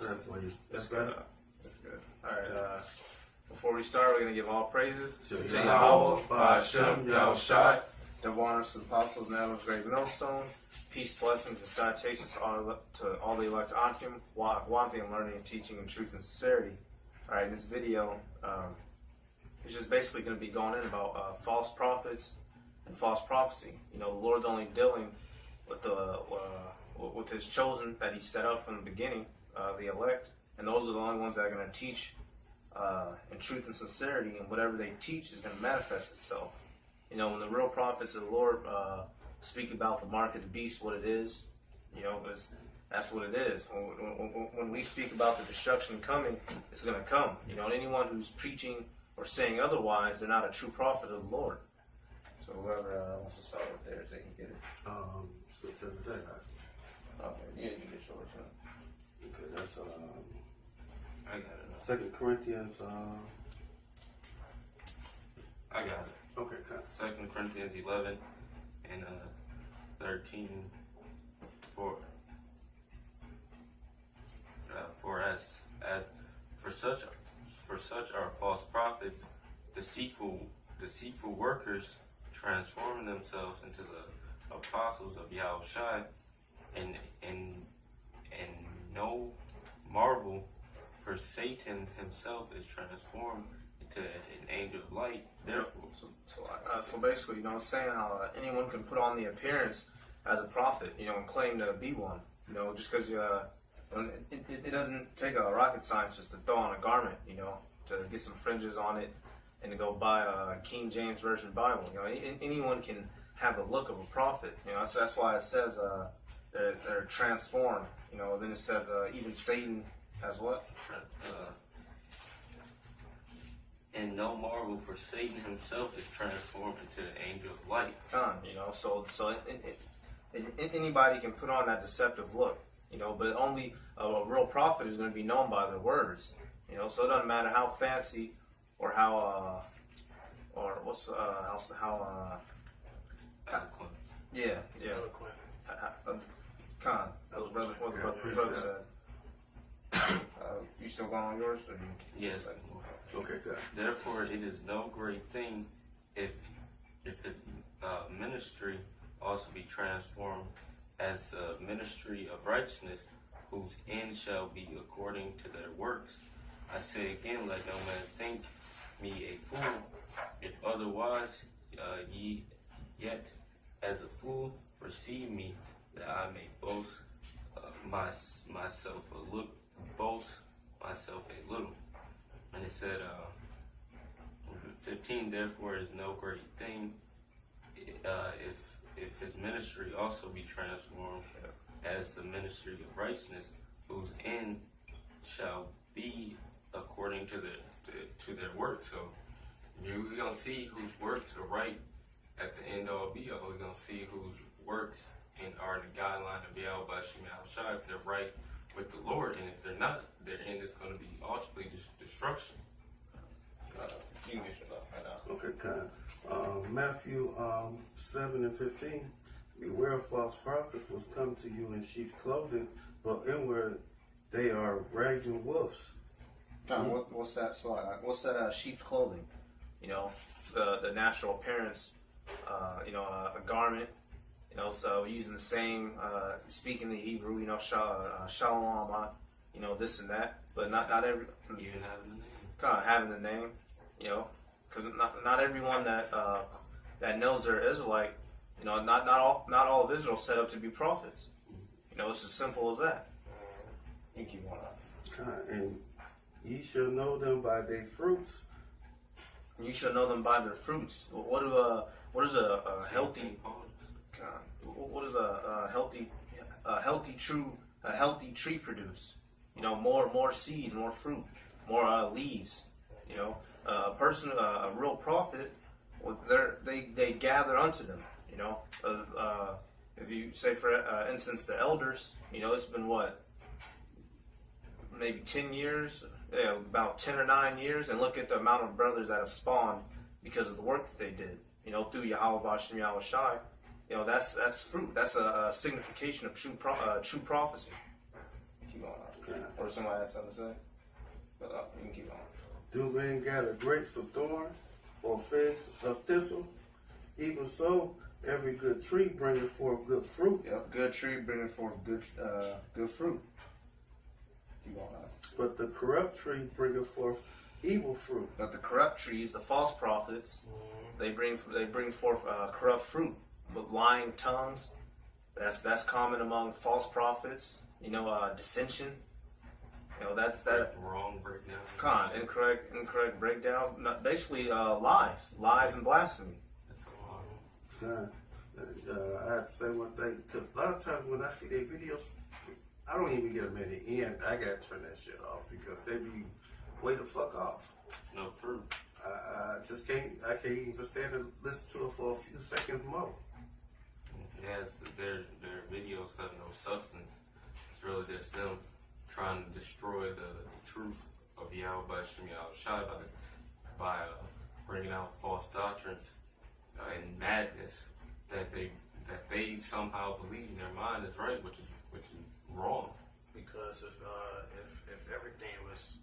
that for you? That's good. That's good. All right. Before we start, we're going to give all praises to Yahweh, Ba'Shem, Yahushai, double honors to the apostles, now of great millstone, peace, blessings, and salutations to all the elect on him, wanting and learning and teaching in truth and sincerity. All right, in this video, it's just basically going to be going in about false prophets and false prophecy. You know, the Lord's only dealing with with His chosen that He set up from the beginning, the elect, and those are the only ones that are going to teach in truth and sincerity, and whatever they teach is going to manifest itself. You know, when the real prophets of the Lord speak about the mark of the beast, what it is, you know, that's what it is. When we speak about the destruction coming, it's going to come. You know, and anyone who's preaching or saying otherwise, they're not a true prophet of the Lord. So whoever wants to start with theirs, they can get it. Scripture of the day. Okay, yeah, you get yours. Okay, that's I got it. 2 Corinthians. I got it. Okay, okay. 2 Corinthians 11 and 13. For such are false prophets, deceitful workers, transforming themselves into the apostles of Yahushai, and no marvel, for Satan himself is transformed into an angel of light. Therefore, so basically, you know, it's saying how anyone can put on the appearance as a prophet, you know, and claim to be one. You know, just because it doesn't take a rocket scientist to throw on a garment, you know, to get some fringes on it and to go buy a King James Version Bible. You know, anyone can have the look of a prophet. You know, that's why it says they're transformed. You know, then it says even Satan has what? And no marvel, for Satan himself is transformed into an angel of light. You know, so anybody can put on that deceptive look, you know, but only a real prophet is going to be known by their words, you know. So it doesn't matter how fancy or how Eloquent. yeah. Eloquent. Khan, that was brother said. You still going on yours? Or you, Yes. Okay, good. Therefore, it is no great thing if his ministry also be transformed as the ministry of righteousness, whose end shall be according to their works. I say again, let no man think me a fool, if otherwise ye yet as a fool receive me, that I may boast myself a little. And it said, 15, therefore it is no great thing if his ministry also be transformed as the ministry of righteousness, whose end shall be according to their work. So we're gonna see whose works are right at the end all be all. We're gonna see whose works and are the guideline of Ba'Shem Yahushai, if they're right with the Lord, and if they're not, their end is going to be ultimately destruction. you can get your love right now. Okay, kind. Matthew 7 and 15. Beware of false prophets which come to you in sheep's clothing, but inward they are ragged wolves. What's that? What's that? Sheep's clothing. You know, the natural appearance. You know, a garment. You know, so using the same, speaking the Hebrew. You know, shalom. You know, this and that, but not every. Even having the name. Kind of having the name. You know, because not everyone that knows they're Israelite. You know, not all of Israel set up to be prophets. You know, it's as simple as that. You keep on up. And ye shall know them by their fruits. You shall know them by their fruits. What is a healthy? What does a healthy tree produce? You know, more seeds, more fruit, more leaves. You know, a real prophet, they gather unto them. You know, if you say for instance the elders, you know, it's been what, maybe 10 years, about 10 or 9 years, and look at the amount of brothers that have spawned because of the work that they did. You know, through Yahweh Ba'Shem Yahushai. You know, that's fruit. That's a signification of true prophecy. keep going on. Okay. Or somebody has something to say? But you can keep going. Do men gather grapes of thorn, or figs of thistle? Even so, every good tree bringeth forth good fruit, Yep, good tree bringing forth good fruit. Keep going on. but the corrupt tree bringeth forth evil fruit. But the corrupt trees, the false prophets, they bring forth corrupt fruit with lying tongues. That's common among false prophets. You know, dissension. You know, that's that. Wrong breakdown. Incorrect breakdowns. Basically, lies and blasphemy. That's a lot. God, I have to say one thing, because a lot of times when I see their videos, I don't even get them in the end. I gotta turn that shit off because they be way the fuck off. It's no fruit. I just can't. I can't even stand to listen to it for a few seconds more. Yes, their videos have no substance. It's really just them trying to destroy the truth of Yahweh Shem Shai by bringing out false doctrines and madness that they somehow believe in their mind is right, which is wrong. Because if everything was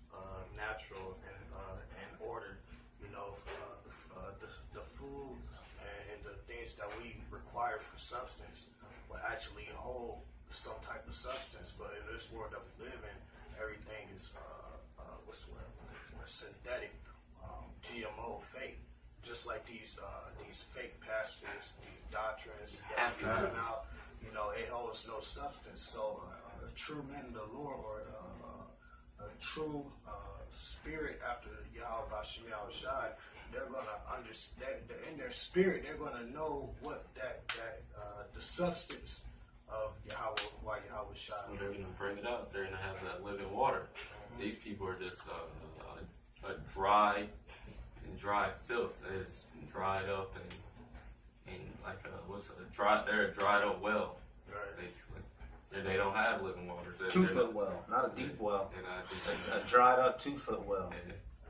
natural and ordered, you know, the foods and the things that we require for substance will actually hold some type of substance. But in this world that we live in, everything is what's the word? Synthetic, GMO, fake. Just like these fake pastors, these doctrines that are coming out, you know, it holds no substance. So a true man of the Lord, or a true spirit after Yahweh Shem Shai, they're gonna understand. In their spirit, they're gonna know what that the substance of Yahweh, why Yahweh Shai. So they're gonna bring it out. They're gonna have that living water. These people are just a dry filth. It's dried up and like they're a dried up well, Right. basically. They don't have living waters. 2-foot well, not a deep well. They're not, A dried up 2-foot well.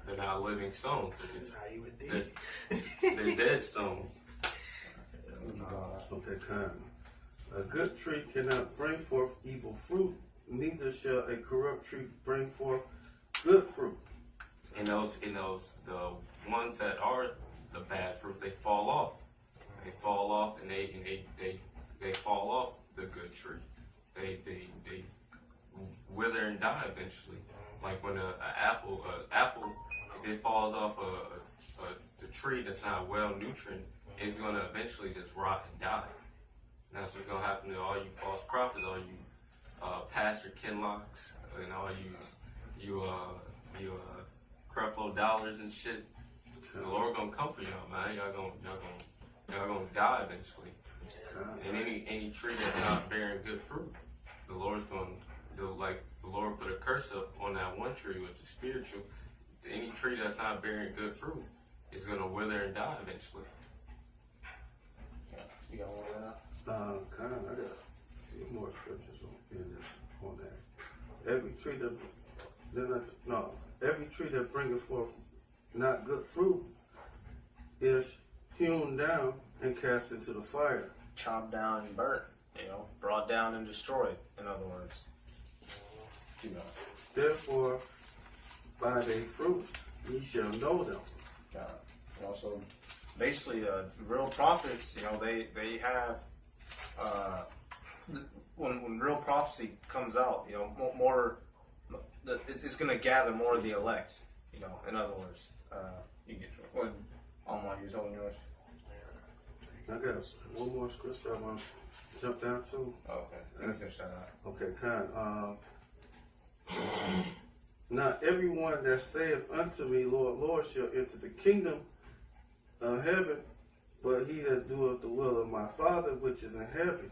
they're not living stones. How you would They're, dig. they're dead stones. Okay, kind. A good tree cannot bring forth evil fruit, neither shall a corrupt tree bring forth good fruit. And those the ones that are the bad fruit, they fall off. They fall off, and they fall off the good tree. They wither and die eventually. Like when an apple, if it falls off the tree that's not well nutrient, it's gonna eventually just rot and die. And that's what's gonna happen to all you false prophets, all you Pastor Kinlocks, and all you Creflo dollars and shit. The Lord gonna come for y'all, man. Y'all gonna die eventually. And any tree that's not bearing good fruit, the Lord's gonna do, like the Lord put a curse up on that one tree, which is spiritual. Any tree that's not bearing good fruit is gonna wither and die eventually. Yeah, you got one of that? Kind of. I got a few more scriptures on that. Every tree that bringeth forth not good fruit is hewn down and cast into the fire. Chopped down and burnt. You know, brought down and destroyed. In other words. Keep going. Therefore, by their fruits ye shall know them. And also, basically, real prophets, you know, they have, when real prophecy comes out, you know, more it's going to gather more of the elect, you know, in other words. You get what Almighty is holding yours. I got one more scripture I want to jump down to. Okay, let me finish that out. Okay, kind. Not everyone that saith unto me, Lord, Lord, shall enter the kingdom of heaven, but he that doeth the will of my Father which is in heaven.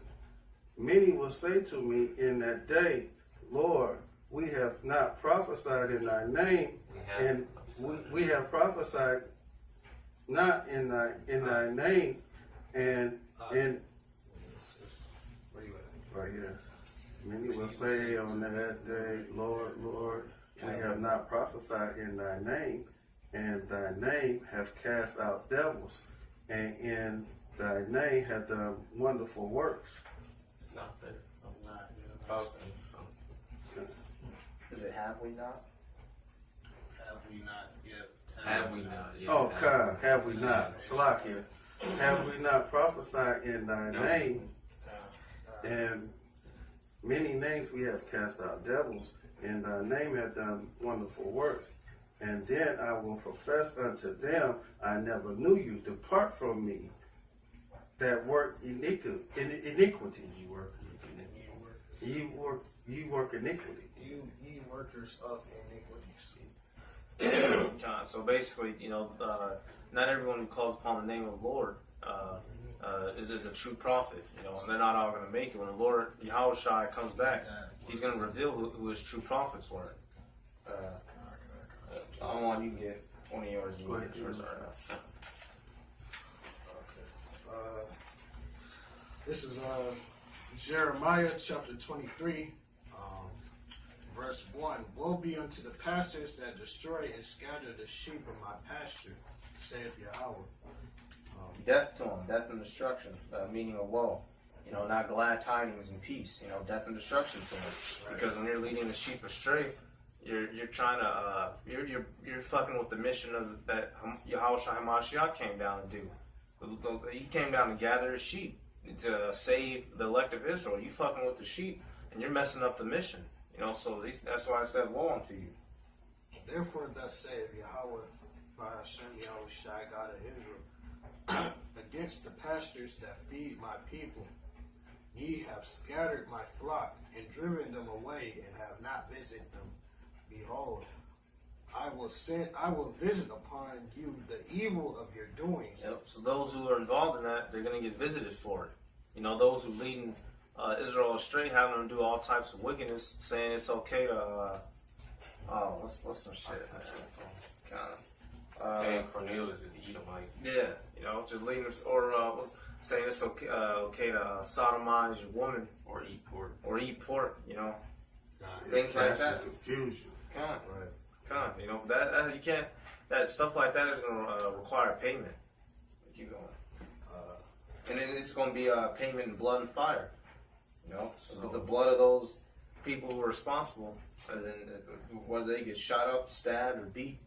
Many will say to me in that day, Lord, we have not prophesied in thy name, and we have prophesied not in thy name, and Where you at? right here. Many will say on that day, Lord, Lord, we have not prophesied in thy name, and thy name have cast out devils, and in thy name have done wonderful works. It's not there. I'm not. Okay. have we not? Have we not yet? Have we not? Yeah, Oh, God, have we not? Salakia. Have we not prophesied in thy name? And many names we have cast out devils, and thy name hath done wonderful works. And then I will profess unto them, I never knew you. Depart from me, that work iniquity. You work iniquity. You ye workers of iniquities. So basically, not everyone who calls upon the name of the Lord is a true prophet, and they're not all going to make it. When the Lord Yahushua comes back, he's going to reveal who his true prophets were. I don't want you to get 20 yards. Go ahead. Okay. This is Jeremiah chapter 23, verse 1. Woe be unto the pastors that destroy and scatter the sheep of my pasture, saith Yahweh. Death to them, death and destruction, meaning a woe. Not glad tidings and peace. Death and destruction to them. Right. Because when you're leading the sheep astray, you're trying to you're fucking with the mission of that Yahushua HaMashiach came down to do. He came down to gather his sheep to save the elect of Israel. You fucking with the sheep, and you're messing up the mission. So that's why I said woe unto you. Therefore, thus saith Yahweh, by Hashem Yahushua, God of Israel, against the pastors that feed my people, ye have scattered my flock and driven them away, and have not visited them. Behold, I will visit upon you the evil of your doings. Yep. So those who are involved in that, they're going to get visited for it. Those who leading Israel astray, having them do all types of wickedness, saying it's okay to what's some shit? Saying Cornelius is Edomite. Yeah, just leading them, or saying it's okay to sodomize your woman Or eat pork. Things like that. Confusion. That you can't. That stuff like that is going to require payment. Keep going. And then it's going to be payment in blood and fire. So the blood of those people who are responsible, and then whether they get shot up, stabbed, or beat,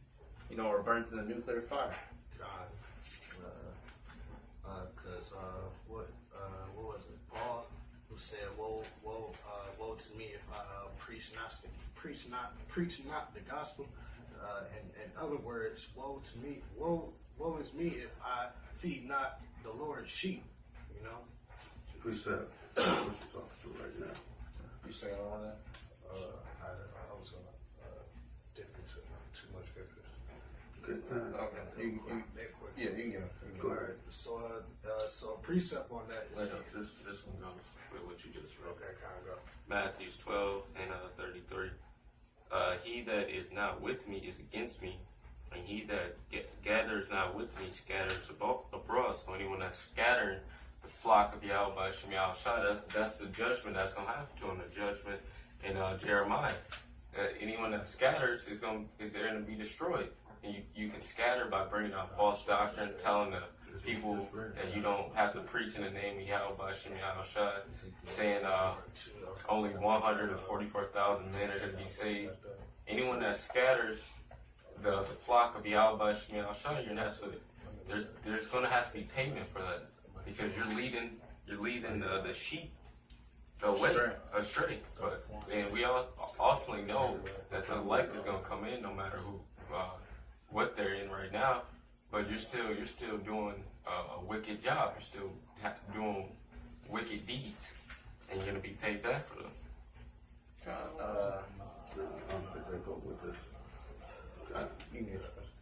or burnt in the nuclear fire. Because what was it? Paul, who said, "Woe to me if I preach not the gospel." In other words, woe to me, woe is me if I feed not the Lord's sheep. Precept. What you talking to right now? You saying all that? I was gonna dip into too much scriptures. Good. Okay. You can get it. Go ahead. So a precept on that is This one goes with what you just read. okay. Kind of go. Matthew 12 and 33. He that is not with me is against me, and he that gathers not with me scatters abroad. So anyone that's scattering the flock of Yahweh Shem Yahushua, that's the judgment that's going to happen to him. The judgment in Jeremiah. Anyone that scatters is going to be destroyed. And you can scatter by bringing out false doctrine, telling the people that you don't have to preach in the name of Yahweh Shem Yahushua, saying only 144,000 men are going to be saved. Anyone that scatters the flock of Yahweh Shem Yahushua, you're not to. There's going to have to be payment for that, because you're leading the sheep away astray. And we all ultimately know that the light is going to come in no matter who what they're in right now. But you're still doing a wicked job. You're still doing wicked deeds, and you're going to be paid back for them. I don't think they go with this. All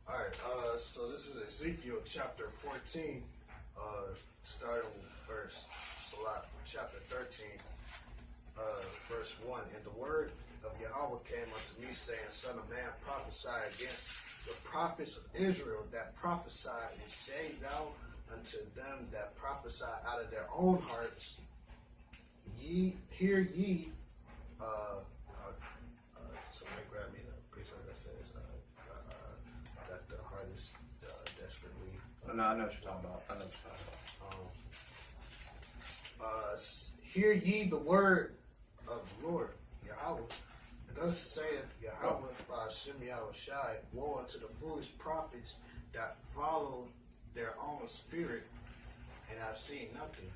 right. So this is Ezekiel chapter 14, starting verse chapter 13, verse 1. And the word of Yahweh came unto me, saying, Son of man, prophesy against the prophets of Israel that prophesy, and say thou unto them that prophesy out of their own hearts, hear ye. Somebody grab me the precept that says that the heart is desperately. No, I know what you're talking about. Hear ye the word of the Lord, Yahweh. Thus saith Yahweh by Shem Yahushai, woe unto the foolish prophets that follow their own spirit and have seen nothing.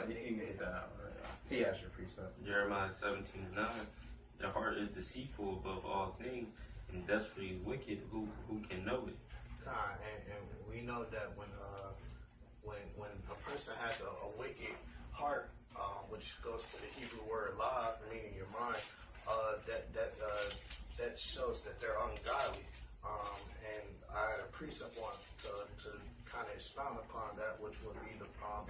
You can get that out. Right? He asked your precept. Jeremiah 17:9. The heart is deceitful above all things, and desperately wicked. Who can know it? And we know that when a person has a wicked heart, which goes to the Hebrew word lav, meaning your mind, that shows that they're ungodly. And I had a precept one to kind of expound upon that, which would be in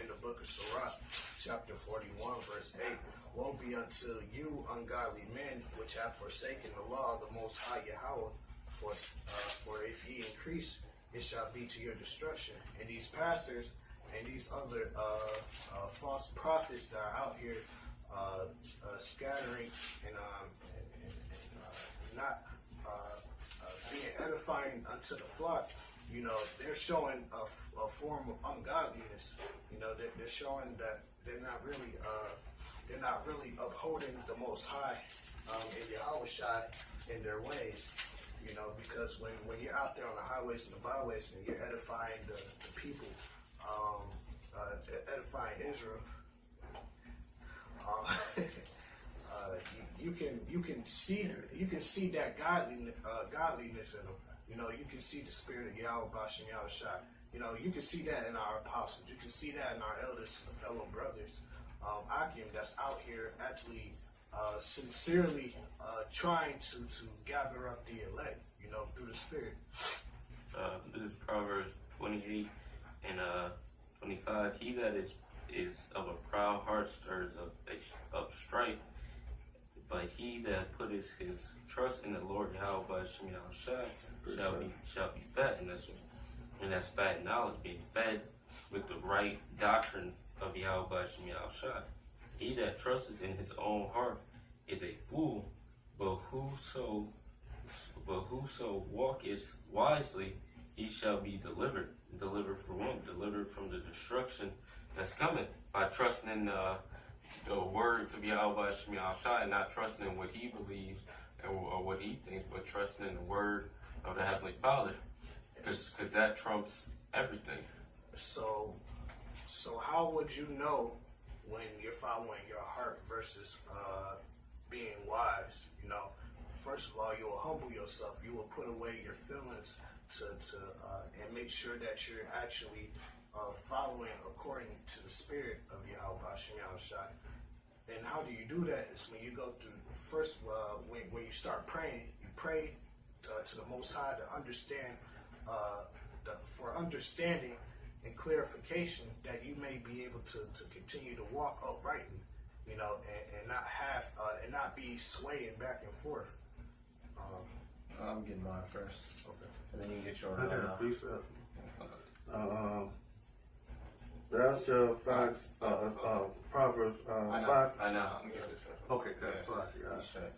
the book of Sirach, chapter 41, verse 8. Woe be unto you, ungodly men, which have forsaken the law of the Most High Yahweh. For if ye increase, it shall be to your destruction. And these pastors and these other false prophets that are out here scattering and not being edifying unto the flock, they're showing a form of ungodliness. They're showing that they're not really upholding the Most High in Yahushua in their ways. Because when you're out there on the highways and the byways and you're edifying the people, edifying Israel, you can see that godliness in them. You can see the spirit of Yahweh Bashem Yahushua. You can see that in our apostles. You can see that in our elders and the fellow brothers. Akim, that's out here actually sincerely trying to gather up the elect, through the spirit. This is Proverbs 28 and 25. He that is of a proud heart stirs up strife, but he that putteth his trust in the Lord Yahweh by Shem Yahushua shall be fat, and that's fat knowledge, being fed with the right doctrine of Yahweh by Shem Yahushua. He that trusteth in his own heart is a fool, but whoso walketh wisely, he shall be delivered. Delivered from what? Delivered from the destruction that's coming by trusting in the words of Yahweh Shem Yahushua, and not trusting in what he believes or what he thinks, but trusting in the word of the Heavenly Father, because that trumps everything. So how would you know when you're following your heart versus being wise? First of all, you will humble yourself. You will put away your feelings and make sure that you're actually following according to the spirit of Yahweh Bashem Yahushua. And how do you do that? Is when you go through first when you start praying, you pray to the Most High to understand, for understanding and clarification, that you may be able to continue to walk uprightly, and not have and not be swaying back and forth. I'm getting mine first. Okay. And then you can get yours. I got a precept. Thou shalt find Proverbs 5. I know. I'm getting this first. Okay, good. Yeah. Sorry.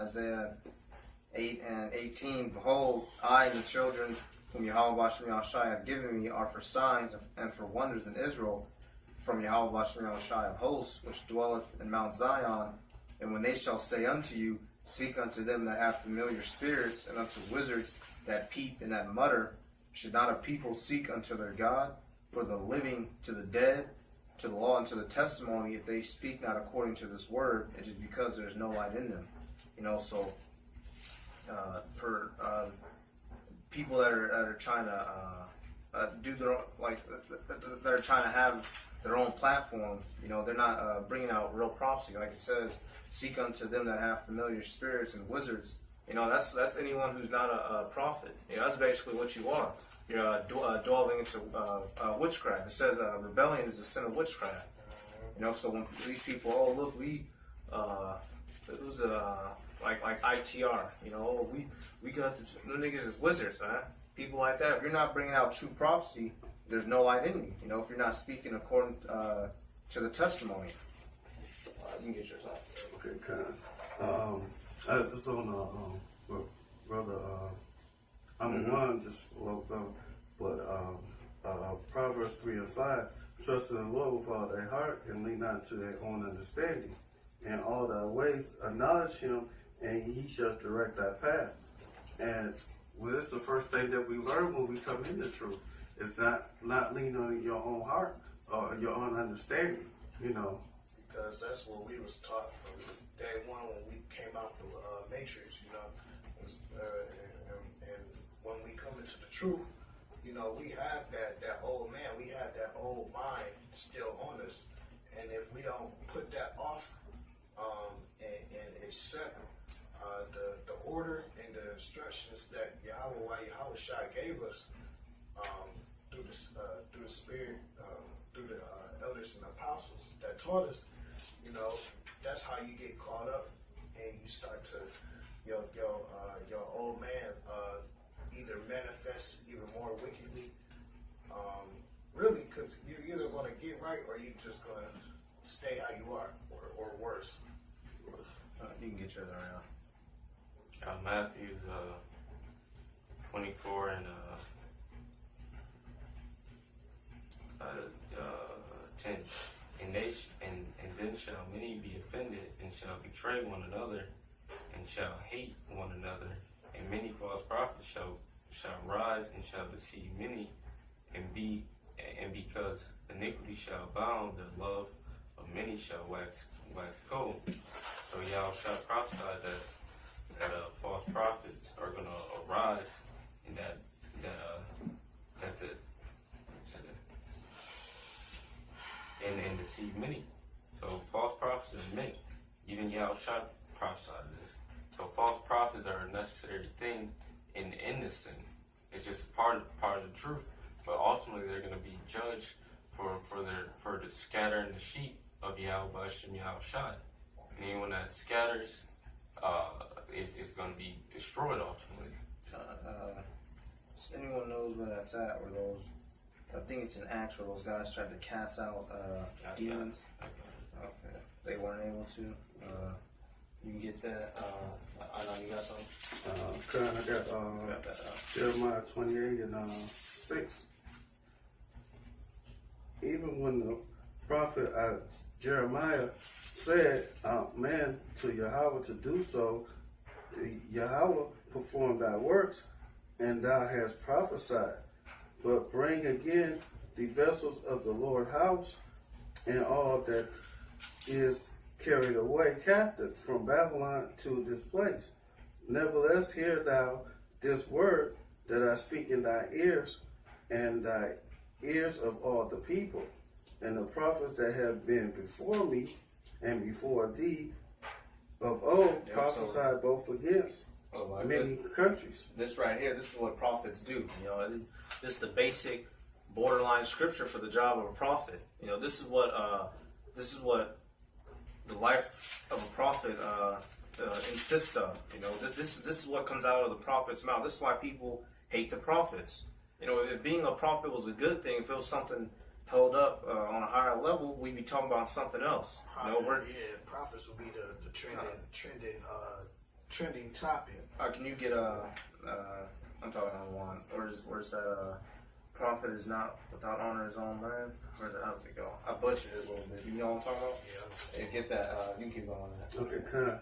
Isaiah 8 and 18. Behold, I and the children whom Yahweh Bashem Yahushua hath given me are for signs and for wonders in Israel, from Yahweh Bashem Yahushua of hosts, which dwelleth in Mount Zion. And when they shall say unto you, seek unto them that have familiar spirits, and unto wizards that peep and that mutter, should not a people seek unto their God? For the living to the dead, to the law and to the testimony, if they speak not according to this word, it is because there is no light in them. So for people that are trying to do their own, that are trying to have their own platform, they're not bringing out real prophecy. Like it says, seek unto them that have familiar spirits and wizards. That's anyone who's not a prophet. That's basically what you are. You're delving into witchcraft. It says rebellion is a sin of witchcraft. So when these people, oh look, we who's like ITR, we got the niggas as wizards, man. People like that. If you're not bringing out true prophecy, there's no light in you. If you're not speaking according to the testimony. You can get yours off. Okay, kind. I just on brother. I'm one just woke up, but Proverbs 3 and 5. Trust in the Lord with all their heart and lean not to their own understanding. In all thy ways acknowledge him, and he shall direct thy path. And well, this is the first thing that we learn when we come into truth. It's not leaning on your own heart or your own understanding, you know. Because that's what we was taught from day one when we came out the Matrix, you know. And when we come into the truth, you know, we have that old man, we have that old mind still on us. And if we don't put that off and accept the order and the instructions that Yahweh Shai gave us through the Spirit, through the elders and apostles that taught us, you know, that's how you get caught up and you start to your old man either manifest even more wickedly, really, because you're either going to get right or you're just going to stay how you are or worse. You can get your other around. Matthew's 24 and 10. And then shall many be offended, and shall betray one another, and shall hate one another, and many false prophets shall rise and shall deceive many, and because iniquity shall abound, the love of many shall wax cold. So y'all shall prophesy that false prophets are gonna arise, and that and deceive many. So false prophets are many. Even y'all shall prophesy this. So false prophets are a necessary thing in this thing. It's just part of the truth. But ultimately, they're going to be judged for the scattering the sheep of Yahweh Hashem Yahweh Shai. And anyone that scatters is going to be destroyed ultimately. Anyone knows where that's at? Where those? I think it's in Acts where those guys tried to cast out demons. Okay, they weren't able to. You can get that. I know you got something. I got Jeremiah 28 and 6. Even when the prophet Jeremiah said, man, to Yahweh to do so, Yahweh performed thy works, and thou hast prophesied. But bring again the vessels of the Lord's house, and all that is carried away captive from Babylon to this place. Nevertheless, hear thou this word that I speak in thy ears, and thy ears of all the people, and the prophets that have been before me and before thee of old prophesied both against many countries. This right here, this is what prophets do. You know, this is the basic borderline scripture for the job of a prophet. You know, this is what the life of a prophet insists of. You know, this is what comes out of the prophet's mouth. This is why people hate the prophets. You know, if being a prophet was a good thing, if it was something held up on a higher level, we'd be talking about something else. Prophets would be the trending topic. Can you get I'm talking on one. Where's that? Prophet is not without honor his own land. How's it go? I butchered it a little bit. You know what I'm talking about? Yeah. Hey, get that. You can keep going on that. Okay, kind of.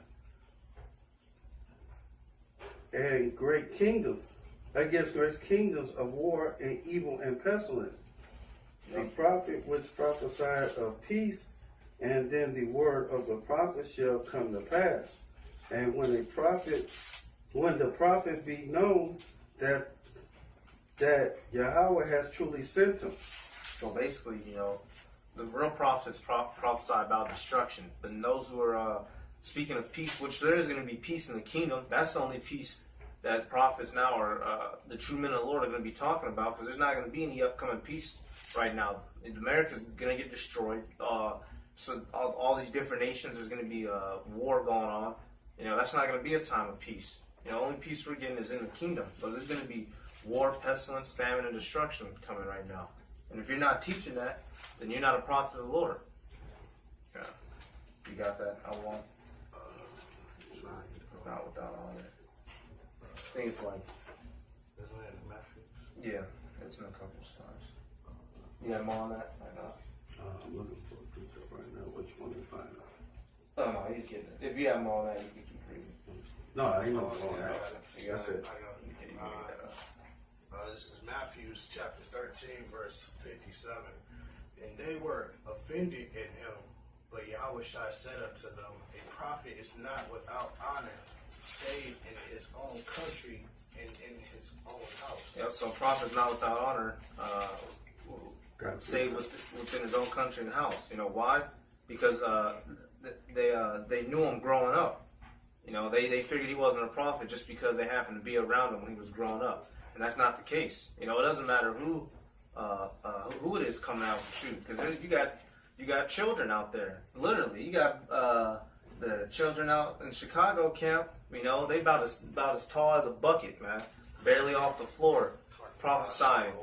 And great kingdoms, against great kingdoms of war and evil and pestilence. The prophet which prophesied of peace, and then the word of the prophet shall come to pass. And when the prophet be known that Yahweh has truly sent him. So basically, you know, the real prophets prophesy about destruction, but those who are speaking of peace, which there is going to be peace in the kingdom, that's the only peace that prophets now are the true men of the Lord are going to be talking about, because there's not going to be any upcoming peace right now. America's going to get destroyed. So all these different nations, there's going to be a war going on. You know, that's not going to be a time of peace. You know, only peace we're getting is in the kingdom. But there's going to be war, pestilence, famine, and destruction coming right now. And if you're not teaching that, then you're not a prophet of the Lord. Yeah. You got that? I want. Not without all that. I think it's like. Isn't that in Matthew? Yeah, it's in a couple stars. You have more on that? I know. I'm looking for a precept right now. Which one to find out? Oh no, he's getting it. If you have more on that, you can keep reading. No, I ain't no Oh, one. yeah, You got That's it. it. You can read that up. This is Matthew chapter 13, verse 57. And they were offended at him, but Yahushua said unto them, a prophet is not without honor, save in his own country and in his own house. Yep, so prophet's not without honor, Got save within his own country and house. You know why? Because they knew him growing up. You know, they figured he wasn't a prophet just because they happened to be around him when he was growing up, and that's not the case. You know, it doesn't matter who it is coming out with truth, because you got children out there. Literally, you got the children out in Chicago camp. You know, they about as tall as a bucket, man, barely off the floor, prophesying,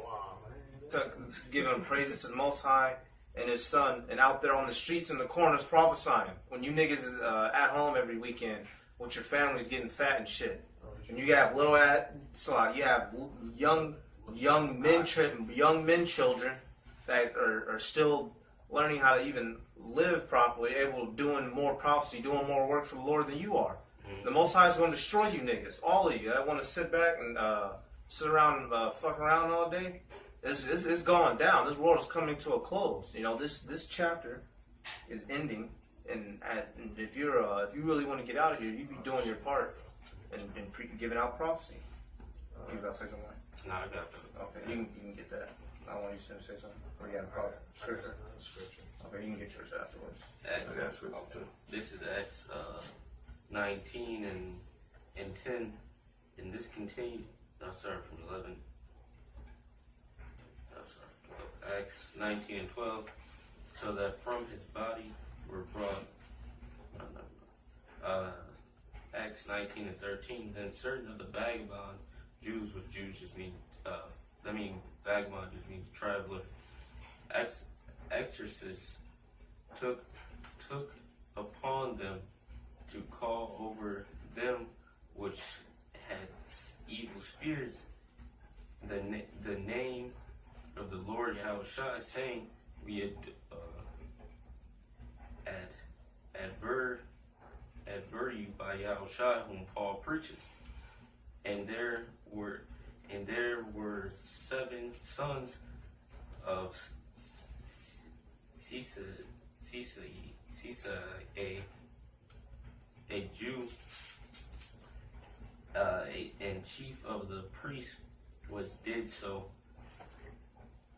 giving praises to the Most High and His Son, and out there on the streets and the corners prophesying. When you niggas is at home every weekend with your families getting fat and shit, and you have you have young men children that are still learning how to even live properly, able to doing more prophecy, doing more work for the Lord than you are. The Most High is going to destroy you niggas, all of you that want to sit back and sit around and fuck around all day. It's going down. This world is coming to a close. You know, this chapter is ending, and if you really want to get out of here, you be doing your part and giving out prophecy. You got to say something? No, I got that. Okay, you can get that. I want you to say something. Or you got a problem? Scripture. Okay, you can get yours afterwards. I got scripture too. This is Acts 19 and 10, and this continued. I'll start from 11. Acts 19 and 12. So that from his body were brought. Acts 19 and 13. Then certain of the vagabond Jews, which Jews just mean, vagabond just means traveler. Exorcists took upon them to call over them which had evil spirits the name of the Lord Yahushua, saying, we advert you by Yahushua, whom Paul preaches. And there were 7 sons of Cisa, a Jew, and chief of the priests was did so.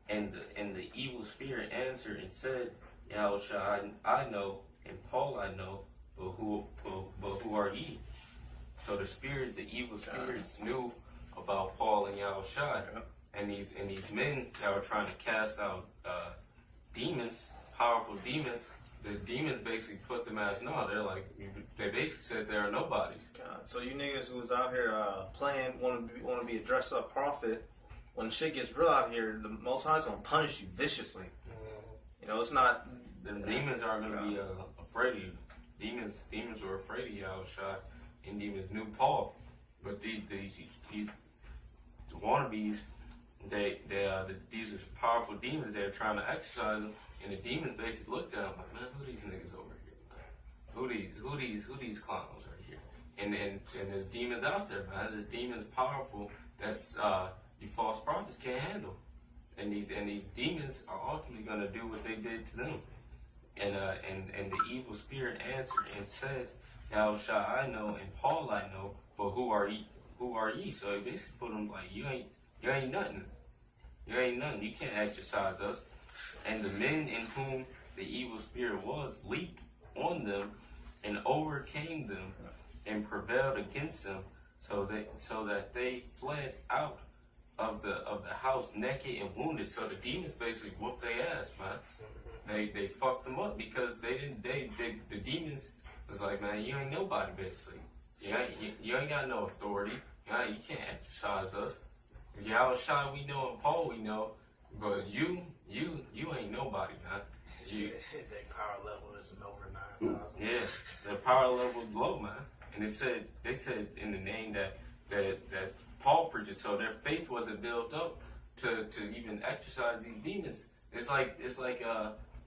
And the evil spirit answered and said, Yahushua, I know, and Paul I know, but who are ye? So the evil spirits knew about Paul and Yahushua, and these men that were trying to cast out demons, powerful demons. The demons basically put them as they basically said there are nobodies. So you niggas who was out here playing want to be a dress up prophet. When shit gets real out here, the Most High is gonna punish you viciously. You know, it's not. The demons aren't gonna be afraid of you. Demons were afraid of Yahushua, and demons knew Paul. But these wannabes, these are powerful demons. They're trying to exercise them, and the demons basically looked at them like, man, who these niggas over here? Who these clowns right here? And there's demons out there, man. There's demons powerful that's the false prophets can't handle, and these demons are ultimately gonna do what they did to them. And the evil spirit answered and said, Yahushua I know, and Paul I know, but who are ye? Who are ye? So he basically put them like, you ain't nothing. You ain't nothing. You can't exercise us. And the men in whom the evil spirit was leaped on them and overcame them and prevailed against them, so that they fled out of the house naked and wounded. So the demons basically whooped their ass, man. They fucked them up because the demons was like, man, you ain't nobody basically. You ain't got no authority. You can't exercise us. Yahushua we know and Paul we know, but you ain't nobody, man. Their power level is over 9,000. Yeah, their power level is low, man. And they said in the name that Paul preaches, so their faith wasn't built up to even exercise these demons. It's like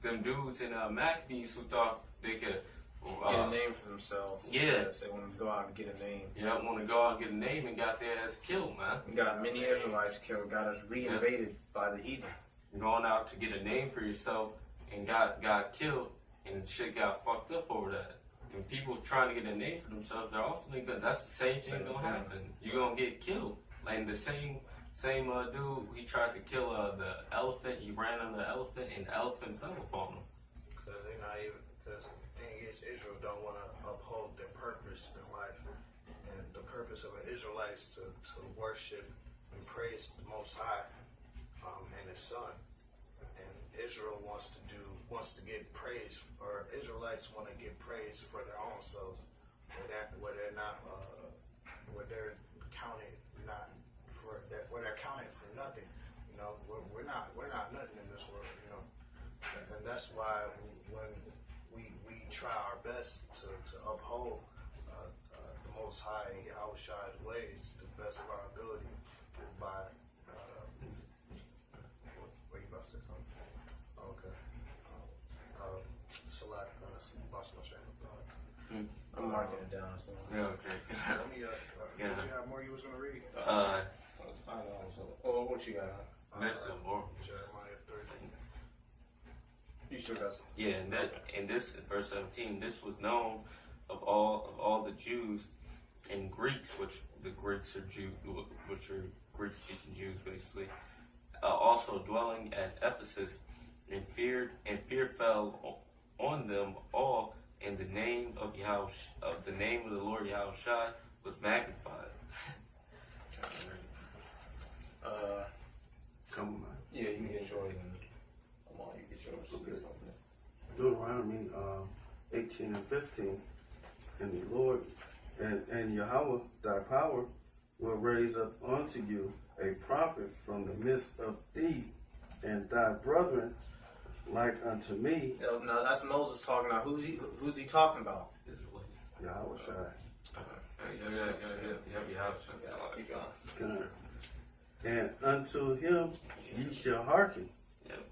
them dudes in Maccabees who thought they could Get a name for themselves. Yeah. They want to go out and get a name. You don't want to go out and get a name and got their ass killed, man. We got many Israelites killed, got us reinvaded by the heathen. Going out to get a name for yourself and got killed and shit got fucked up over that. And people trying to get a name for themselves, they're often gonna, that's the same thing gonna happen. You're gonna get killed. Like the same dude, he tried to kill the elephant. He ran on the elephant, and the elephant fell upon him. Because they're not even, because the thing is, Israel don't want to uphold their purpose in life. And the purpose of an Israelite is to worship and praise the Most High and His Son. And Israel wants to get praise, or Israelites want to get praise for their own selves, where they're not, where they're counted not for that, where they're counted for nothing. You know, we're not nothing in this world. You know, and that's why when we try our best to uphold the Most High and Yahushua's ways to the best of our ability by what you about to say something? Okay. Select, lost my train of thought. I'm marking it down as well. Yeah, okay. Let me, did you have more you was going to read? Oh, what you got? That's the more. Jeremiah 13. You still got some? Yeah, and this in verse 17, this was known of all the Jews and Greeks, which the Greeks are which are Greek-speaking Jews, basically. Also dwelling at Ephesus, and fear fell on them all, and the name of the name of the Lord Yahushua was magnified. Come on. Yeah, you can get yours. Come on, you get yours. Okay. Deuteronomy 18 and 15. And the Lord and Yahweh, thy power, will raise up unto you a prophet from the midst of thee, and thy brethren like unto me. No, that's Moses talking about. Who's he talking about? Israelites. Yahweh Shai. Keep going. God. And unto him ye shall hearken. Yep.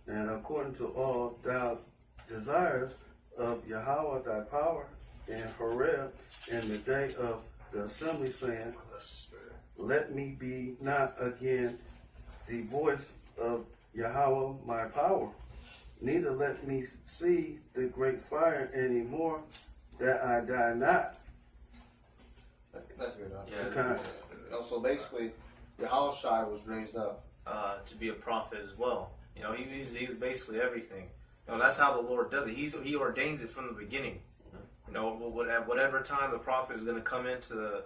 And according to all thou desires of Yahweh thy power, and Horeb in the day of the assembly, saying, Bless the Spirit. let me be not again the voice of Yahweh my power, neither let me see the great fire any more, that I die not. That's good. Huh? Yeah. Okay. So basically, Yahushua was raised up to be a prophet as well. You know, he was basically everything. You know, that's how the Lord does it. He ordains it from the beginning. You know, at whatever time the prophet is going to come into the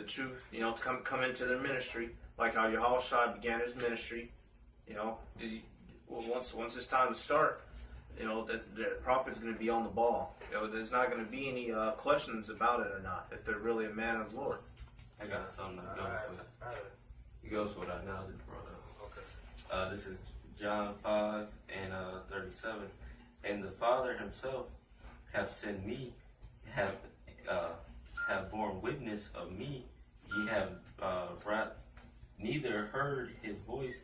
truth, you know, to come into their ministry, like how Yahushua began his ministry. You know, once it's time to start, you know, the prophet's going to be on the ball. You know, there's not going to be any questions about it or not, if they're really a man of the Lord. I got something that goes with it goes with what I now just brought up. Okay. This is John 5 and 37. And the Father himself have sent me, have borne witness of me. Ye have neither heard his voice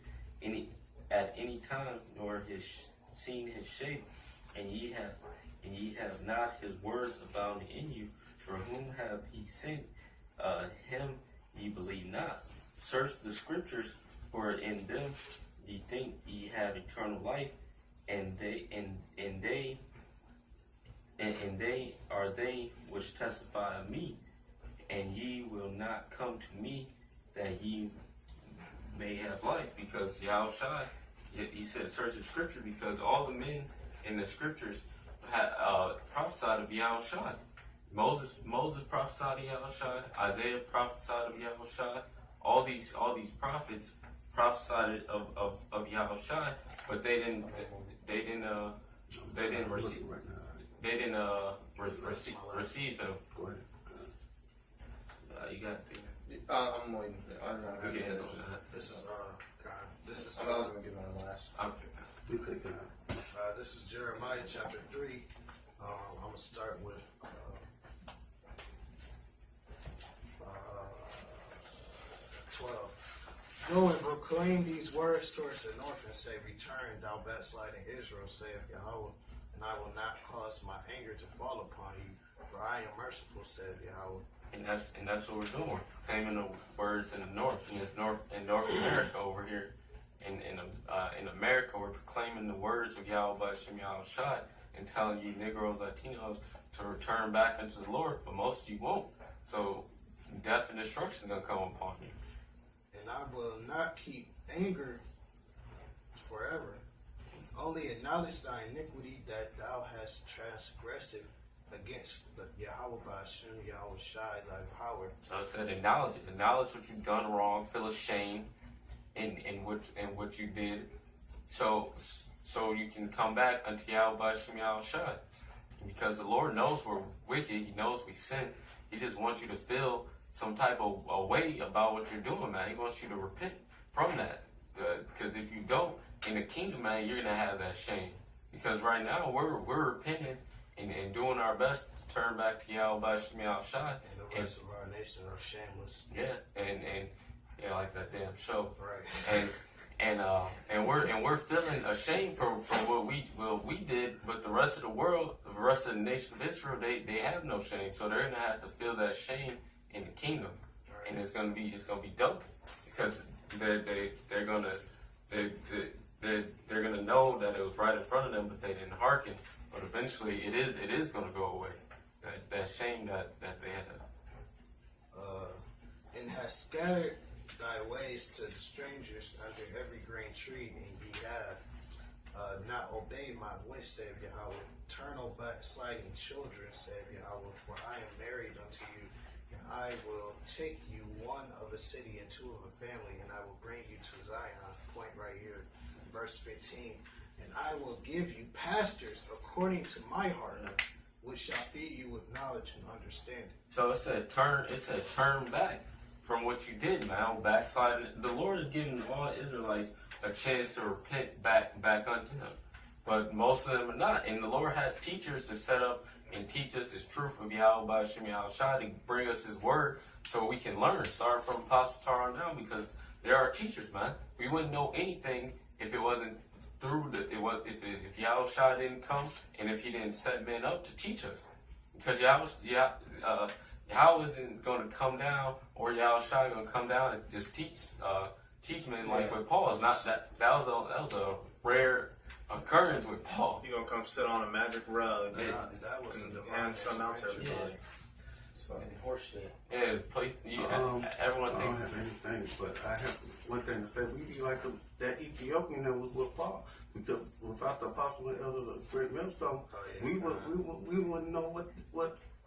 at any time, nor seen his shape, and ye have not his words abounding in you. For whom have he sent? Him ye believe not. Search the scriptures, for in them ye think ye have eternal life, and they are they which testify of me. And ye will not come to me, that ye may have life. Because Yahushua, he said, search the scripture, because all the men in the scriptures had prophesied of Yahushua. Moses prophesied of Yahushua. Isaiah prophesied of Yahushua. All these prophets prophesied of Yahushua, but they didn't receive him. Go ahead. You got I'm waiting. I'm not to going to get get into this. This is I was going to get mine last. You click it out. this is Jeremiah chapter 3. I'm gonna start with 12. Go and proclaim these words towards the north, and say, Return, thou backsliding Israel, saith Yahweh, and and I will not cause my anger to fall upon you, for I am merciful, said Yahweh. And that's what we're doing. We're proclaiming the words in the north, in North America over here. In America, we're proclaiming the words of Yahweh Shem Yahweh Shai and telling you Negroes, Latinos to return back unto the Lord, but most of you won't. So death and destruction is gonna come upon you. And I will not keep anger forever. Only acknowledge thy iniquity that thou hast transgressed against the Yahweh Hashem, Yahweh Shai, thy power. So it said acknowledge it. Acknowledge what you've done wrong. Feel ashamed in what you did. So you can come back unto Yahweh Hashem, Yahweh Shai. Because the Lord knows we're wicked. He knows we sin. He just wants you to feel some type of a way about what you're doing, man. He wants you to repent from that. Because if you don't, in the kingdom, man, you're going to have that shame. Because right now, we're repenting and doing our best to turn back to Yahweh Hashem, Yahweh Shai. And the rest of our nation are shameless. Yeah, and yeah, like that damn show. Right. And we're feeling ashamed for what we did, but the rest of the world, the rest of the nation of Israel, they have no shame. So they're gonna have to feel that shame in the kingdom, Right. and it's gonna be double, because they're gonna know that it was right in front of them, but they didn't hearken. But eventually, it is gonna go away. That shame that they had. And has scattered thy ways to the strangers under every green tree, and ye have not obeyed my voice, saith Yahweh. Turn, O backsliding children, saith Yahweh, for I am married unto you, and I will take you one of a city and two of a family, and I will bring you to Zion. Point right here, verse 15. And I will give you pastors according to my heart, which shall feed you with knowledge and understanding. So it said turn back from what you did, man. Backsliding. The Lord is giving all Israelites a chance to repent back unto Him, but most of them are not. And the Lord has teachers to set up and teach us His truth of Yahweh Hashem Yahweh Shai, to bring us His word so we can learn. Start from Apostle Tara now, because there are teachers, man. We wouldn't know anything if it wasn't through if Yahweh Shai didn't come and if He didn't set men up to teach us. Because Yahweh isn't going to come down, or Yahweh Shai going to come down and just teach men like with Paul. It's not that was a rare occurrence with Paul. You're gonna come sit on a magic rug That was a and divine hand some out to intervention. everybody. So horseshit. Everyone I don't thinks. have anything, but I have one thing to say. We be like that Ethiopian that was with Paul, because without the apostle and elders of the great millstone, we wouldn't know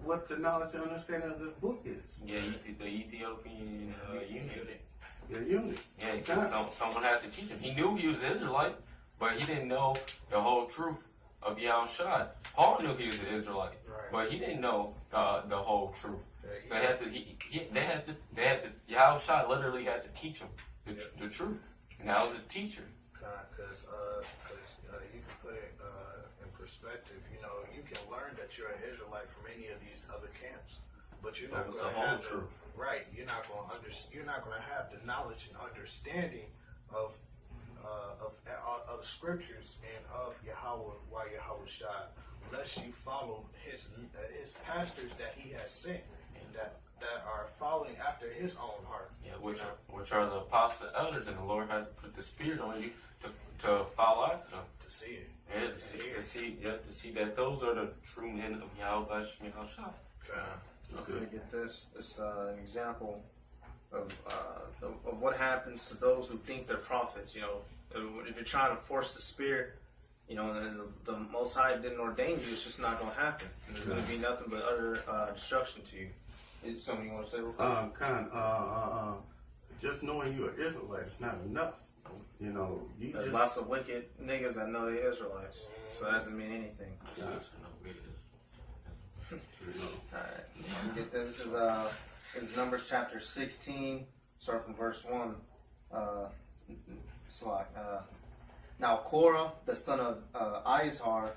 what the knowledge and understanding of this book is. Yeah, the Ethiopian unit. The unit. Yeah, because someone had to teach him. He knew he was an Israelite, but he didn't know the whole truth of Yahweh Shai. Paul knew he was an Israelite, but he didn't know the whole truth. They had to. Yahweh Shai literally had to teach him the truth, and that was his teacher. Because you can put it in perspective. You know, you can learn that you're an Israelite from any of these other camps, but you're not That was going the to whole have truth. Right. You're not going to You're not going to have the knowledge and understanding of scriptures and of Yahweh Shai, unless you follow his pastors that he has sent, and that are following after his own heart. Yeah, which are the apostles and elders, and the Lord has put the Spirit on you to follow after them. To see it. Yeah, to see that those are the true men of Yahweh Hashem Yahweh Shai. I'm gonna get this example of what happens to those who think they're prophets. You know, if you're trying to force the Spirit, you know, and the Most High didn't ordain you, it's just not gonna happen. And there's gonna be nothing but utter destruction to you. Is something you want to say real quick? Just knowing you're an Israelite is not enough. You know, There's lots of wicked niggas that know they're Israelites, so that doesn't mean anything. Alright, you get this. This is Numbers chapter 16, start from verse 1. Now Korah, the son of Izhar,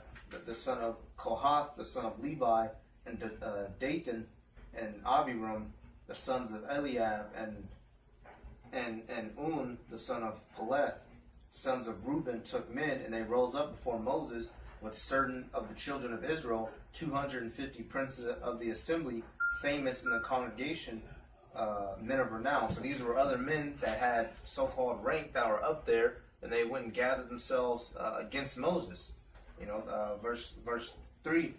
the son of Kohath, the son of Levi, and Dathan and Abiram, the sons of Eliab, and Un, the son of Peleth, sons of Reuben, took men, and they rose up before Moses with certain of the children of Israel, 250 princes of the assembly, famous in the congregation, men of renown. So these were other men that had so-called rank that were up there, and they went and gathered themselves against Moses. Verse 3,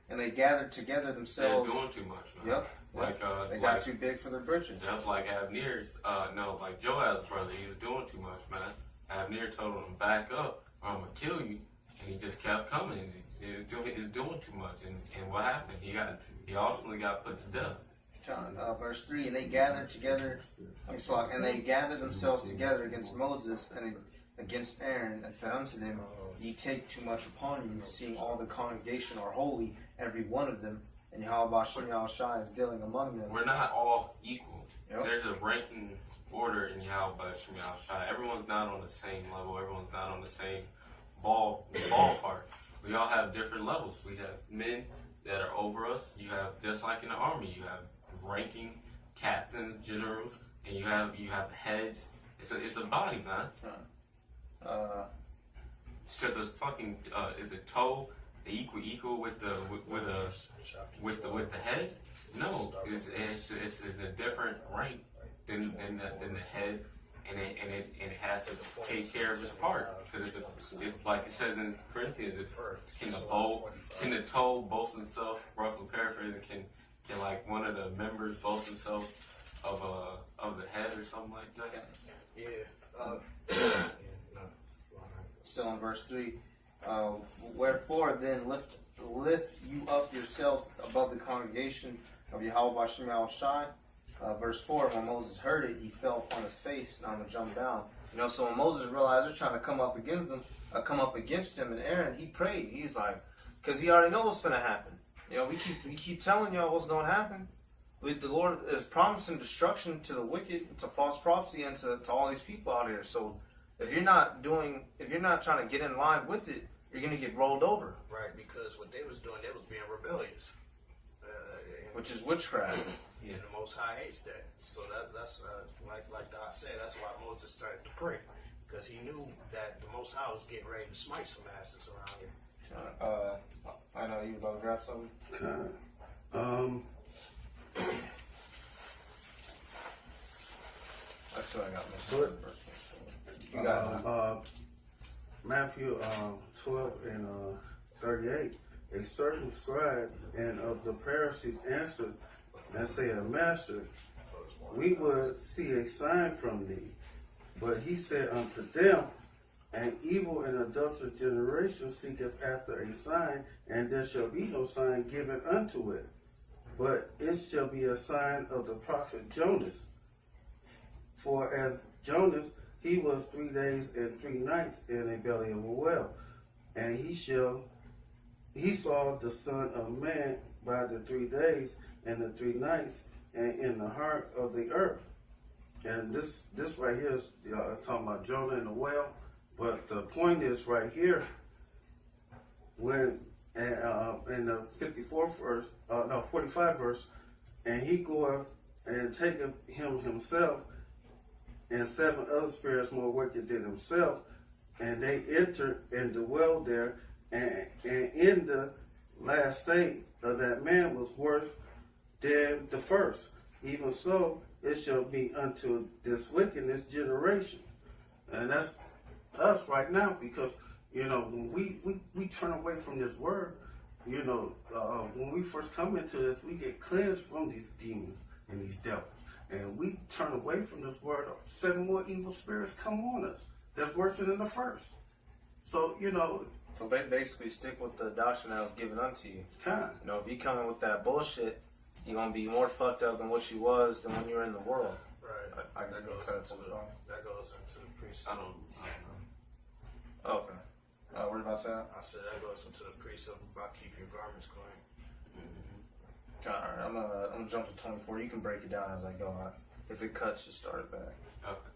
and they gathered together They're themselves. doing too much, man. Yep. Like They got too big for their britches. Just like Abner's, like Joab's brother, he was doing too much, man. Abner told him, back up, or I'm gonna kill you. And he just kept coming. He's doing too much. And what happened? He ultimately got put to death. Verse 3, and they gathered together, and they gathered themselves together against Moses and against Aaron, and said unto them, Ye take too much upon you, seeing all the congregation are holy, every one of them, and Yahweh Shem Yahushai is dealing among them. We're not all equal. Yep. There's a ranking order in Yahweh Shem Yahushai. Everyone's not on the same level. Everyone's not on the same ballpark. We all have different levels. We have men that are over us. You have, just like in the army, you have ranking captains, generals, and you have heads. It's a body, man. Because it's fucking is it toe equal with the head? No, it's in a different rank than the head, and it has to take care of its part, because it's like it says in Corinthians, can the toe boast himself, roughly paraphrasing, can like one of the members boast himself of the head or something like that? Yeah. Still in verse 3, wherefore then lift you up yourselves above the congregation of Yahweh Shem Yahushai. Verse 4, when Moses heard it, he fell upon his face, and I'm going to jump down. So when Moses realized they're trying to come up against him and Aaron, he prayed. He's like, because he already knows what's going to happen. We keep telling y'all what's going to happen. The Lord is promising destruction to the wicked, to false prophecy, and to all these people out here. So if you're not trying to get in line with it, you're going to get rolled over. Right, because what they was doing, they was being rebellious. Which is witchcraft. And the Most High hates that. So that's like Doc said, that's why Moses started to pray. Because he knew that the Most High was getting ready to smite some asses around here. I know you was about to grab something. I still got my Good. You got Matthew 12 and 38. A certain scribe and of the Pharisees answered and said, Master, we would see a sign from thee. But he said unto them, An evil and adulterous generation seeketh after a sign, and there shall be no sign given unto it. But it shall be a sign of the prophet Jonas. For as Jonas, he was 3 days and 3 nights in the belly of a whale, and he saw the Son of Man by the 3 days and the 3 nights, and in the heart of the earth. And this right here is talking about Jonah and the whale, but the point is right here when in the 45 verse, and he goeth and taketh him himself and 7 other spirits more wicked than himself, and they entered and dwelled there, and in the last state of that man was worse than the first. Even so, it shall be unto this wickedness generation. And that's us right now, because when we turn away from this word, when we first come into this, we get cleansed from these demons and these devils. And we turn away from this word, 7 more evil spirits come on us. That's worse than the first. So, So basically stick with the doctrine that was given unto you. kind. If you come in with that bullshit, you're going to be more fucked up than what you was than when you were in the world. Right. I just that go goes cut it into to the the bone. that goes into the priest. I don't know. Okay. What about that? I said that goes into the precept about keeping your garments clean. Alright, I'm gonna jump to 24. You can break it down as I go. If it cuts, just start it back. Okay.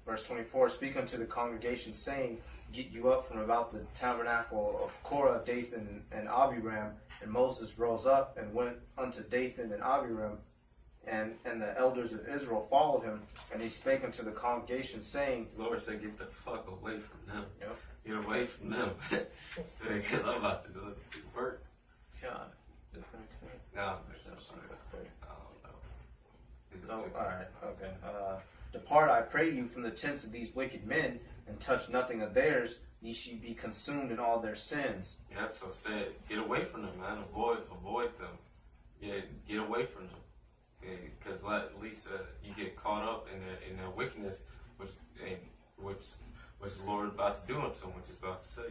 Verse 24, speak unto the congregation, saying, Get you up from about the tabernacle of Korah, Dathan, and Abiram. And Moses rose up and went unto Dathan and Abiram, and the elders of Israel followed him. And he spake unto the congregation, saying, Lord said, get the fuck away from them. Yep. Get away from them. Because I'm about to do work. God. No, I don't know. Oh, alright, okay. Depart, I pray you, from the tents of these wicked men, and touch nothing of theirs, ye should be consumed in all their sins. Yeah, that's what I said. Get away from them, man. Avoid them. Yeah, get away from them. Because at least you get caught up in their wickedness, which the Lord is about to do unto them, which is about to say.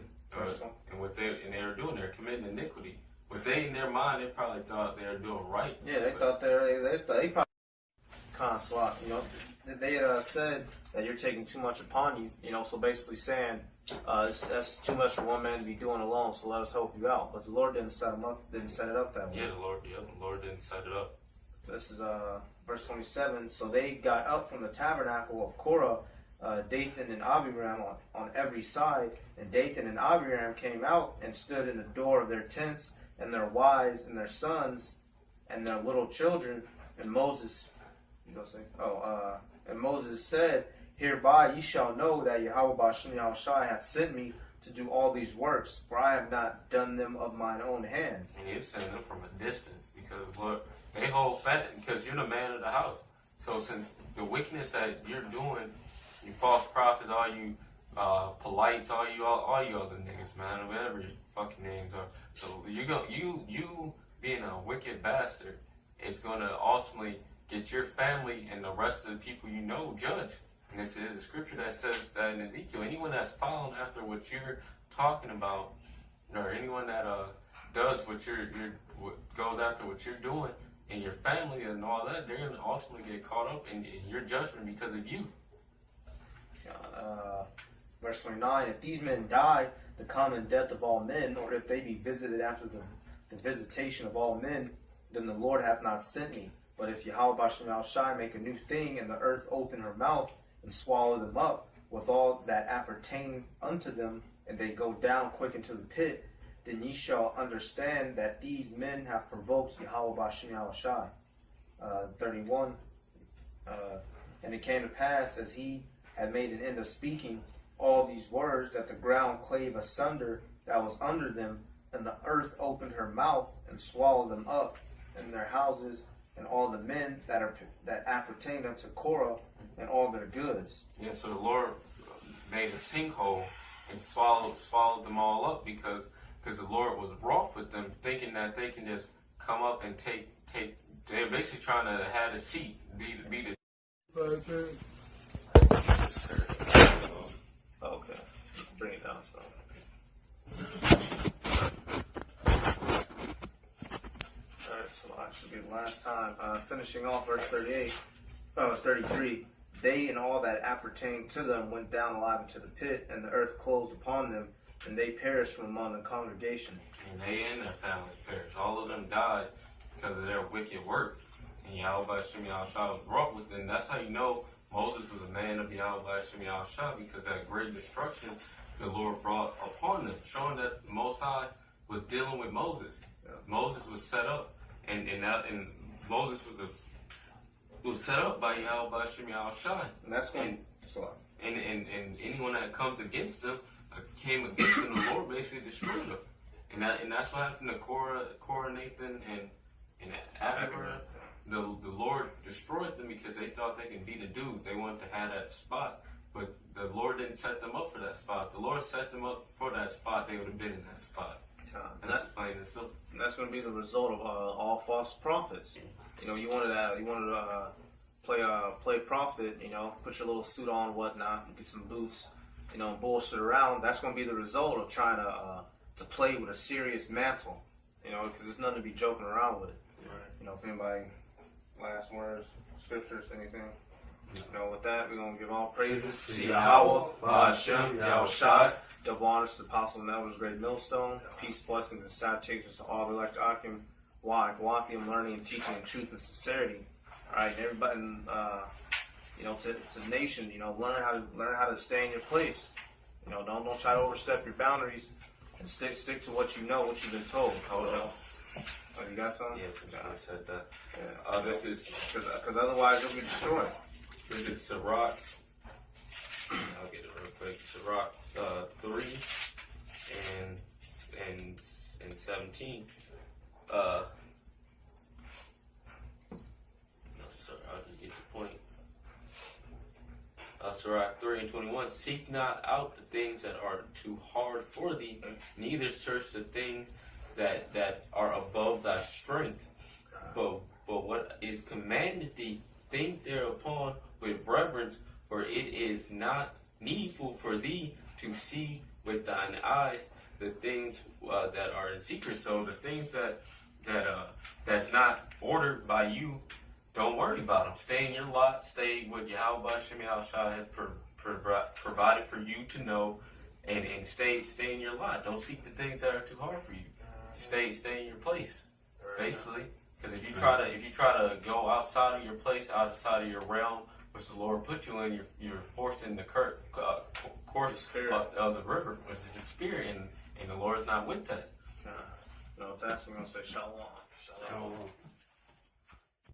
And what they're doing, they're committing iniquity. But they, in their mind, they probably thought they were doing right. Yeah, they thought they probably kind of slot, you know. They said that you're taking too much upon you, you know, so basically saying that's too much for one man to be doing alone, so let us help you out. But the Lord didn't set it up that way. Yeah, the Lord didn't set it up. So this is verse 27. So they got up from the tabernacle of Korah, Dathan and Abiram on every side, and Dathan and Abiram came out and stood in the door of their tents, and their wives and their sons and their little children. And Moses, and Moses said, hereby ye shall know that Yahweh Ba'ashem Yahushai hath sent me to do all these works, for I have not done them of mine own hand. And He sending them from a distance, because Lord, they hold fat because you're the man of the house. So since the wickedness that you're doing, you false prophets, all you polites, all you other niggas, man, whatever your fucking names are. So you being a wicked bastard, it's gonna ultimately get your family and the rest of the people you know judged. And this is a scripture that says that in Ezekiel, anyone that's following after what you're talking about, or anyone that does what what goes after what you're doing, and your family and all that, they're gonna ultimately get caught up in your judgment because of you. Verse 29, if these men die the common death of all men, or if they be visited after the visitation of all men, then the Lord hath not sent me. But if Yahweh Ba'ashem Yahushai make a new thing, and the earth open her mouth, and swallow them up, with all that appertain unto them, and they go down quick into the pit, then ye shall understand that these men have provoked Yahweh Ba'ashem Yahushai. 31, and it came to pass, as he had made an end of speaking all these words, that the ground clave asunder that was under them, and the earth opened her mouth and swallowed them up, and their houses, and all the men that appertained unto Korah, and all their goods. Yeah, so the Lord made a sinkhole and swallowed them all up because the Lord was wroth with them, thinking that they can just come up and take. They're basically trying to have a seat, be the. Okay, bring it down some. Alright, so that should be the last time. Finishing off verse 33. They and all that appertained to them went down alive into the pit, and the earth closed upon them, and they perished from among the congregation. And they and their families perished. All of them died because of their wicked works. And Yahweh Ba'ashem Yahushai was wrought with them. That's how you know Moses was a man of Yahweh Ba'ashem Yahushai, because that great destruction the Lord brought upon them, showing that the Most High was dealing with Moses. Yeah. Moses was set up, and Moses was set up by Yahweh Ba'ashem Yahushai. And that's when and anyone that comes against them, came against them, the Lord basically destroyed them. And that's what happened to Korah, Nathan, and Abiram. The Lord destroyed them because they thought they could be the dudes. They wanted to have that spot. But the Lord didn't set them up for that spot. The Lord set them up for that spot. They would have been in that spot. That's plain and simple. And that's going to be the result of all false prophets. You know, you wanted to play prophet. You know, put your little suit on, whatnot, get some boots. You know, bullshit around. That's going to be the result of trying to play with a serious mantle. You know, because there's nothing to be joking around with. Right. You know, if anybody last words, scriptures, anything. You know, with that, we're going to give all praises to Yahweh, Ba'ashem, Yahushai. Double honors to the Apostle and Elders, Great Millstone. Peace, blessings, and salutations to all the elect Akim, Wakim, learning and teaching in truth and sincerity. All right, everybody, you know, to the nation, you know, learn how to stay in your place. You know, don't try to overstep your boundaries, and stick to what you know, what you've been told. Oh, you got something? Yes, I said that. Yeah. This is because otherwise you'll be destroyed. This is Sirach. I'll get it real quick. Sirach 3 and 17. No, sir, I'll just get the point. Sirach 3 and 21. Seek not out the things that are too hard for thee, neither search the things that are above thy strength. But what is commanded thee, think thereupon with reverence, for it is not needful for thee to see with thine eyes the things that are in secret. So the things that's not ordered by you, don't worry about them. Stay in your lot. Stay with Yahweh Shem Yahushua has provided for you to know, and stay in your lot. Don't seek the things that are too hard for you. Stay in your place, basically. Because if you try to go outside of your place, outside of your realm, which the Lord put you in, you're forcing the course of the river, which is the spirit, and the Lord's not with that. No, that's what I'm gonna say. Shalom. Shalom.